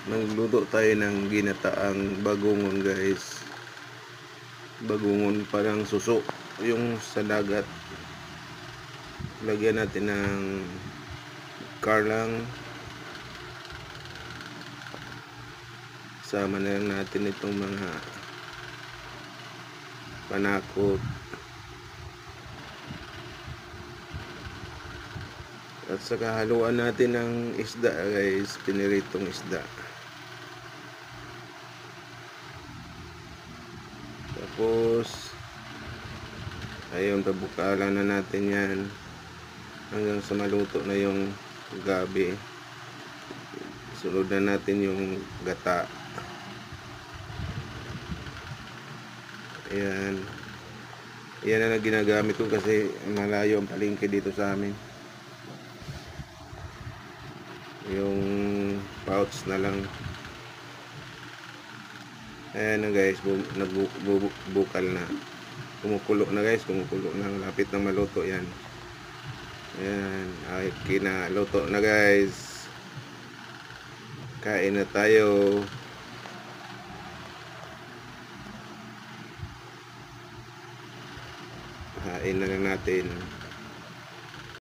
Magluto tayo ng ginataang bagungon, guys. Bagungon parang suso yung sa dagat. Lagyan natin ng karlang, sama na lang natin itong mga panakot at saka haluan natin ng isda, guys. Piniritong isda. Tapos ayun, pabukalan na natin yan hanggang sa maluto na yung gabi. Sunod na natin yung gata. Ayan. Yan na ginagamit ko kasi malayo ang palengke dito sa amin. Yung pouch na lang. Ayan na, guys. Nagbubukal na. Kumukulo na, guys. Kumukulo na. Lapit na maluto yan. Ayan. Ay, kinaluto na, guys. Kain na tayo. Kain na lang natin.